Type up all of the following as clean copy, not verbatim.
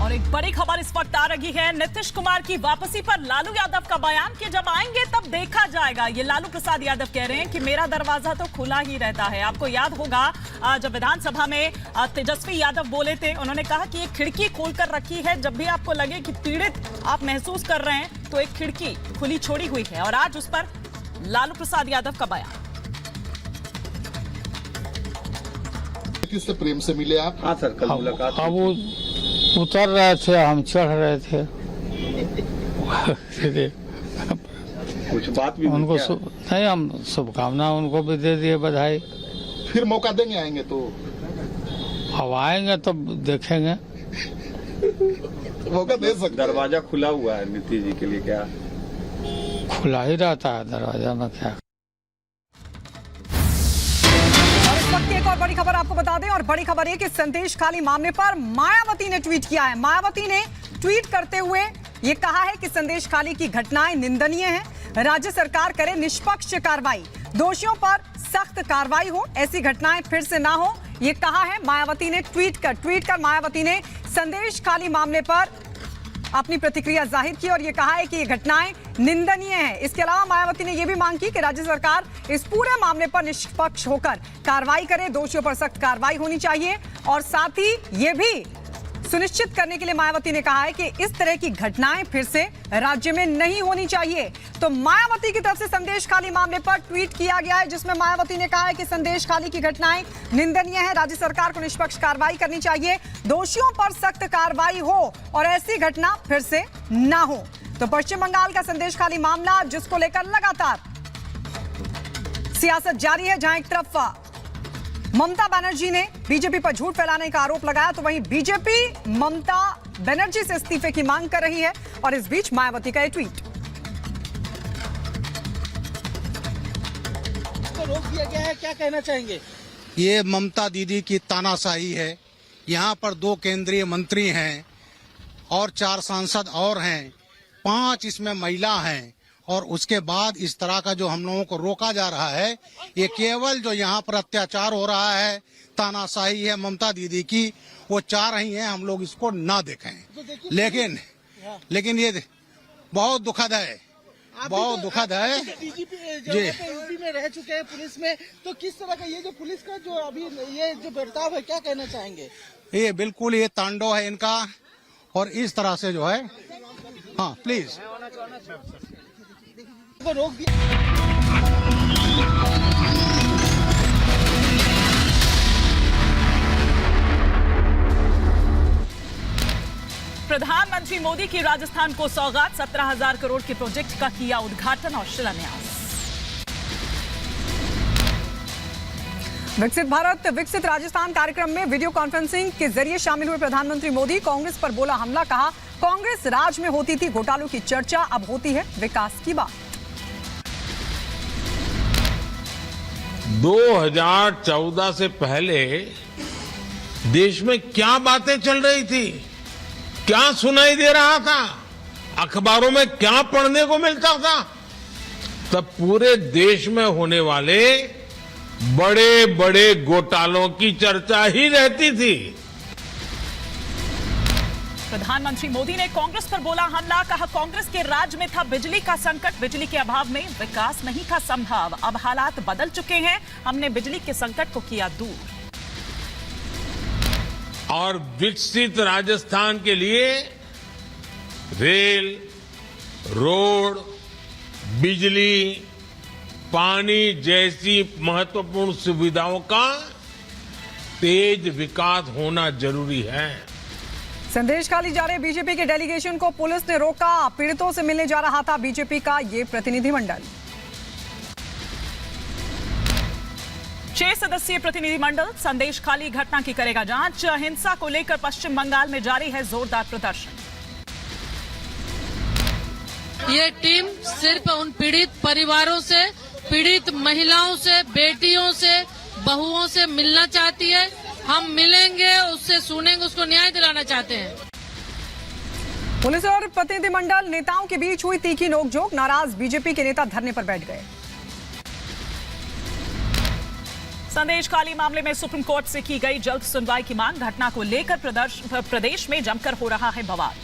और एक बड़ी खबर इस वक्त आ रही है नीतीश कुमार की वापसी पर लालू यादव का बयान कि जब आएंगे तब देखा जाएगा। ये लालू प्रसाद यादव कह रहे हैं कि मेरा दरवाजा तो खुला ही रहता है। आपको याद होगा जब विधानसभा में तेजस्वी यादव बोले थे, उन्होंने कहा कि एक खिड़की खोलकर रखी है, जब भी आपको लगे कि पीड़ित आप महसूस कर रहे हैं तो एक खिड़की खुली छोड़ी हुई है। और आज उस पर लालू प्रसाद यादव का बयान। किससे प्रेम से मिले आप? हाँ सर, कल मुलाकात। अब वो उतर रहे थे, हम चढ़ रहे थे। कुछ बात भी उनको नहीं, हम शुभकामना उनको भी दे दिए, बधाई। फिर मौका देंगे आएंगे तो? अब आएंगे तो देखेंगे। मौका दे सकते। दरवाजा खुला हुआ है नीतीश जी के लिए, क्या खुला ही रहता है दरवाजा में, क्या। वक्त एक और बड़ी खबर आपको बता दें, और बड़ी खबर है कि संदेश खाली मामले पर मायावती ने ट्वीट किया है। मायावती ने ट्वीट करते हुए ये कहा है कि संदेश खाली की घटनाएं निंदनीय हैं, राज्य सरकार करे निष्पक्ष कार्रवाई, दोषियों पर सख्त कार्रवाई हो, ऐसी घटनाएं फिर से ना हो, ये कहा है मायावती ने। ट्वीट कर मायावती ने संदेश खाली मामले पर अपनी प्रतिक्रिया जाहिर की और ये कहा है कि ये घटनाएं निंदनीय है। इसके अलावा मायावती ने यह भी मांग की कि राज्य सरकार इस पूरे मामले पर निष्पक्ष होकर कार्रवाई करे, दोषियों पर सख्त कार्रवाई होनी चाहिए। और साथ ही ये भी सुनिश्चित करने के लिए मायावती ने कहा है कि इस तरह की घटनाएं फिर से राज्य में नहीं होनी चाहिए। तो मायावती की तरफ से संदेश खाली मामले पर ट्वीट किया गया है, जिसमें मायावती ने कहा है कि संदेश खाली की घटनाएं निंदनीय है, राज्य सरकार को निष्पक्ष कार्रवाई करनी चाहिए, दोषियों पर सख्त कार्रवाई हो और ऐसी घटना फिर से ना हो। तो पश्चिम बंगाल का संदेश खाली मामला, जिसको लेकर लगातार सियासत जारी है, जहां एक तरफ ममता बनर्जी ने बीजेपी पर झूठ फैलाने का आरोप लगाया, तो वहीं बीजेपी ममता बनर्जी से इस्तीफे की मांग कर रही है। और इस बीच मायावती का ये ट्वीट। तो रोक दिया गया है, क्या कहना चाहेंगे? ये ममता दीदी की तानाशाही है। यहाँ पर 2 केंद्रीय मंत्री हैं और 4 सांसद और हैं, 5 इसमें महिला हैं, और उसके बाद इस तरह का जो हम लोगों को रोका जा रहा है, ये केवल जो यहाँ पर अत्याचार हो रहा है, तानाशाही है ममता दीदी की, वो चाह रही हैं हम लोग इसको ना देखें। लेकिन ये बहुत दुखद है, बहुत दुखद है। जी, यूपी में रह चुके हैं पुलिस में, तो किस तरह का ये जो पुलिस का जो अभी ये जो बर्ताव है, क्या कहना चाहेंगे? ये बिल्कुल ये तांडव है इनका, और इस तरह से जो है, हाँ प्लीज को रोक दिया। प्रधानमंत्री मोदी की राजस्थान को सौगात, 17,000 करोड़ के प्रोजेक्ट का किया उद्घाटन और शिलान्यास। विकसित भारत विकसित राजस्थान कार्यक्रम में वीडियो कॉन्फ्रेंसिंग के जरिए शामिल हुए प्रधानमंत्री मोदी। कांग्रेस पर बोला हमला, कहा कांग्रेस राज में होती थी घोटालों की चर्चा, अब होती है विकास की बात। 2014 से पहले देश में क्या बातें चल रही थी, क्या सुनाई दे रहा था, अखबारों में क्या पढ़ने को मिलता था, तब पूरे देश में होने वाले बड़े बड़े घोटालों की चर्चा ही रहती थी। प्रधानमंत्री मोदी ने कांग्रेस पर बोला हमला, कहा कांग्रेस के राज में था बिजली का संकट, बिजली के अभाव में विकास नहीं था संभव, अब हालात बदल चुके हैं, हमने बिजली के संकट को किया दूर। और विकसित राजस्थान के लिए रेल, रोड, बिजली, पानी जैसी महत्वपूर्ण सुविधाओं का तेज विकास होना जरूरी है। संदेश खाली जा रहे बीजेपी के डेलीगेशन को पुलिस ने रोका, पीड़ितों से मिलने जा रहा था बीजेपी का ये प्रतिनिधिमंडल। 6 सदस्यीय प्रतिनिधिमंडल संदेश खाली घटना की करेगा जांच। हिंसा को लेकर पश्चिम बंगाल में जारी है जोरदार प्रदर्शन। ये टीम सिर्फ उन पीड़ित परिवारों से, पीड़ित महिलाओं से, बेटियों से, बहुओं से मिलना चाहती है। हम मिलेंगे, उससे सुनेंगे, उसको न्याय दिलाना चाहते हैं। पुलिस और प्रतिनिधिमंडल नेताओं के बीच हुई तीखी नोकझोंक, नाराज बीजेपी के नेता धरने पर बैठ गए। संदेश खाली मामले में सुप्रीम कोर्ट से की गई जल्द सुनवाई की मांग। घटना को लेकर प्रदेश में जमकर हो रहा है बवाल।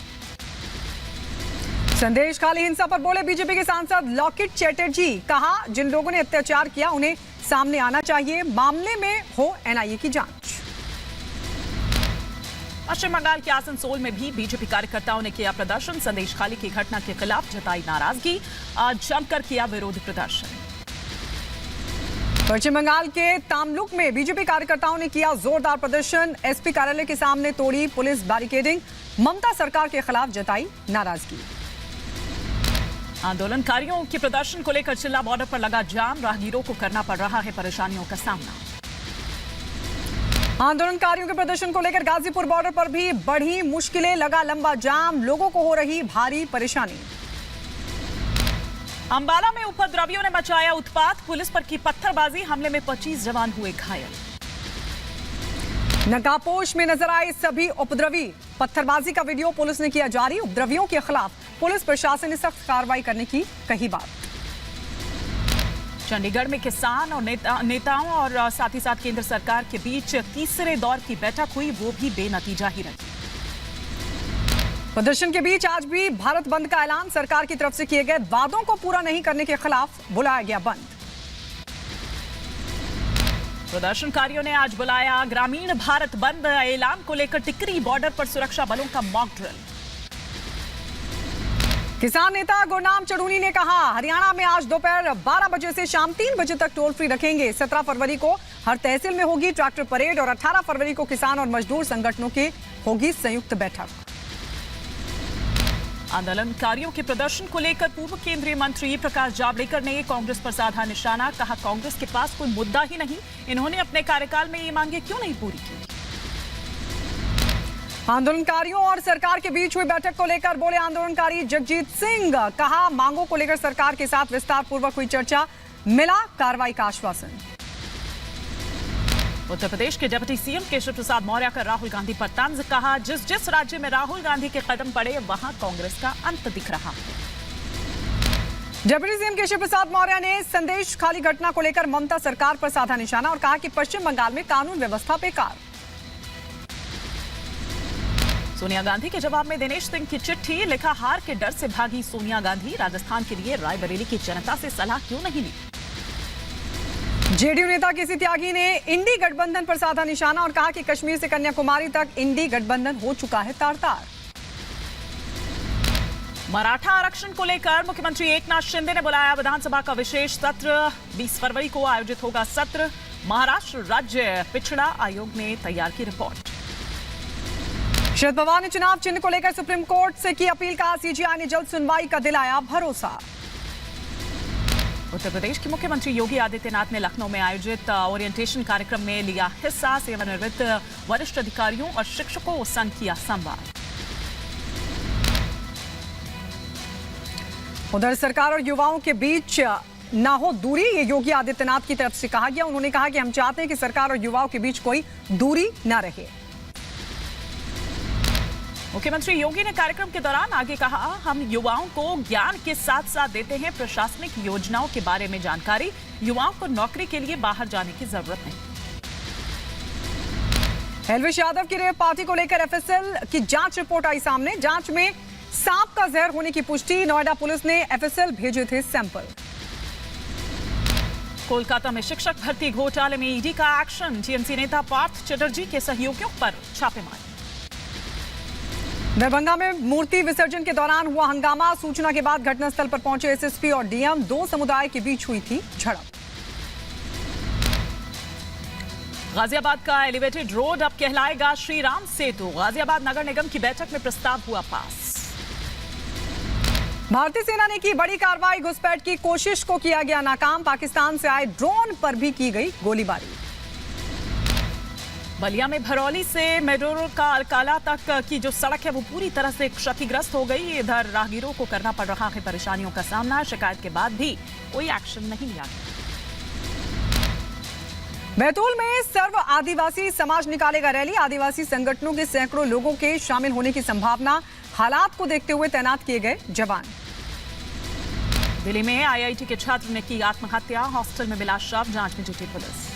संदेश खाली हिंसा पर बोले बीजेपी के सांसद लॉकेट चैटर्जी। कहा जिन लोगों ने अत्याचार किया उन्हें सामने आना चाहिए, मामले में हो एनआईए की जांच। पश्चिम बंगाल के आसनसोल में भी बीजेपी कार्यकर्ताओं ने किया प्रदर्शन। संदेश खाली की घटना के खिलाफ जताई नाराजगी, आज जमकर किया विरोध प्रदर्शन। पश्चिम बंगाल के तामलुक में बीजेपी कार्यकर्ताओं ने किया जोरदार प्रदर्शन। एसपी कार्यालय के सामने तोड़ी पुलिस बैरिकेडिंग, ममता सरकार के खिलाफ जताई नाराजगी। आंदोलनकारियों के प्रदर्शन को लेकर चिल्ला बॉर्डर पर लगा जाम, राहगीरों को करना पड़ रहा है परेशानियों का सामना। आंदोलनकारियों के प्रदर्शन को लेकर गाजीपुर बॉर्डर पर भी बढ़ी मुश्किलें, लगा लंबा जाम, लोगों को हो रही भारी परेशानी। अंबाला में उपद्रवियों ने मचाया उत्पात, पुलिस पर की पत्थरबाजी, हमले में 25 जवान हुए घायल। नकापोश में नजर आए सभी उपद्रवी, पत्थरबाजी का वीडियो पुलिस ने किया जारी। उपद्रवियों के खिलाफ पुलिस प्रशासन ने सख्त कार्रवाई करने की कही बात। चंडीगढ़ में किसान और नेताओं और साथ ही साथ केंद्र सरकार के बीच तीसरे दौर की बैठक हुई, वो भी बेनतीजा ही रही। प्रदर्शन के बीच आज भी भारत बंद का ऐलान, सरकार की तरफ से किए गए वादों को पूरा नहीं करने के खिलाफ बुलाया गया बंद। प्रदर्शनकारियों ने आज बुलाया ग्रामीण भारत बंद, ऐलान को लेकर टिकरी बॉर्डर पर सुरक्षा बलों का मॉक ड्रिल। किसान नेता गुरनाम चढ़ूनी ने कहा हरियाणा में आज दोपहर 12 बजे से शाम 3 बजे तक टोल फ्री रखेंगे। 17 फरवरी को हर तहसील में होगी ट्रैक्टर परेड और 18 फरवरी को किसान और मजदूर संगठनों की होगी संयुक्त बैठक। आंदोलनकारियों के प्रदर्शन को लेकर पूर्व केंद्रीय मंत्री प्रकाश जावड़ेकर ने कांग्रेस पर साधा निशाना, कहा कांग्रेस के पास कोई मुद्दा ही नहीं, इन्होंने अपने कार्यकाल में ये मांगे क्यों नहीं पूरी की। आंदोलनकारियों और सरकार के बीच हुई बैठक को लेकर बोले आंदोलनकारी जगजीत सिंह, कहा मांगों को लेकर सरकार के साथ विस्तार पूर्वक हुई चर्चा, मिला कार्रवाई का आश्वासन। उत्तर प्रदेश के डिप्टी सीएम केशव प्रसाद मौर्य का राहुल गांधी पर तंज, कहा जिस जिस राज्य में राहुल गांधी के कदम पड़े वहां कांग्रेस का अंत दिख रहा है। डिप्टी सीएम केशव प्रसाद मौर्य ने संदेश खाली घटना को लेकर ममता सरकार पर साधा निशाना और कहा कि पश्चिम बंगाल में कानून व्यवस्था बेकार। सोनिया गांधी के जवाब में दिनेश सिंह की चिट्ठी, लिखा हार के डर से भागी सोनिया गांधी, राजस्थान के लिए रायबरेली की जनता से सलाह क्यों नहीं ली। जेडीयू नेता केसी त्यागी ने इंडी गठबंधन पर साधा निशाना और कहा कि कश्मीर से कन्याकुमारी तक इंडी गठबंधन हो चुका है तार-तार। मराठा आरक्षण को लेकर मुख्यमंत्री एकनाथ शिंदे ने बुलाया विधानसभा का विशेष सत्र, 20 फरवरी को आयोजित होगा सत्र। महाराष्ट्र राज्य पिछड़ा आयोग ने तैयार की रिपोर्ट। शरद पवार ने चुनाव चिन्ह को लेकर सुप्रीम कोर्ट से की अपील, कहा सीजीआई ने जल्द सुनवाई का दिलाया भरोसा। उत्तर प्रदेश के मुख्यमंत्री योगी आदित्यनाथ ने लखनऊ में आयोजित ओरिएंटेशन कार्यक्रम में लिया हिस्सा, सेवानिवृत्त वरिष्ठ अधिकारियों और शिक्षकों संग किया संवाद। उधर सरकार और युवाओं के बीच ना हो दूरी, ये योगी आदित्यनाथ की तरफ से कहा गया। उन्होंने कहा कि हम चाहते हैं कि सरकार और युवाओं के बीच कोई दूरी ना रहे। मुख्यमंत्री योगी ने कार्यक्रम के दौरान आगे कहा, हम युवाओं को ज्ञान के साथ साथ देते हैं प्रशासनिक योजनाओं के बारे में जानकारी, युवाओं को नौकरी के लिए बाहर जाने की जरूरत नहीं। एलविश यादव की रेप पार्टी को लेकर एफएसएल की जांच रिपोर्ट आई सामने, जांच में सांप का जहर होने की पुष्टि, नोएडा पुलिस ने एफएसएल भेजे थे सैंपल। कोलकाता में शिक्षक भर्ती घोटाले में ईडी का एक्शन, टीएमसी नेता पार्थ चटर्जी के सहयोगियों पर छापेमारी। दरभंगा में मूर्ति विसर्जन के दौरान हुआ हंगामा, सूचना के बाद घटनास्थल पर पहुंचे एसएसपी और डीएम, दो समुदाय के बीच हुई थी झड़प। गाजियाबाद का एलिवेटेड रोड अब कहलाएगा श्री राम सेतु, गाजियाबाद नगर निगम की बैठक में प्रस्ताव हुआ पास। भारतीय सेना ने की बड़ी कार्रवाई, घुसपैठ की कोशिश को किया गया नाकाम, पाकिस्तान से आए ड्रोन पर भी की गई गोलीबारी। बलिया में भरौली से मेडोरो का अलकाला तक की जो सड़क है वो पूरी तरह से क्षतिग्रस्त हो गई। इधर राहगीरों को करना पड़ रहा है परेशानियों का सामना, शिकायत के बाद भी कोई एक्शन नहीं लिया गया। बैतूल में सर्व आदिवासी समाज निकालेगा रैली, आदिवासी संगठनों के सैकड़ों लोगों के शामिल होने की संभावना, हालात को देखते हुए तैनात किए गए जवान। दिल्ली में आईआईटी के छात्र ने की आत्महत्या, हॉस्टल में मिला शव, जांच में जुटी पुलिस।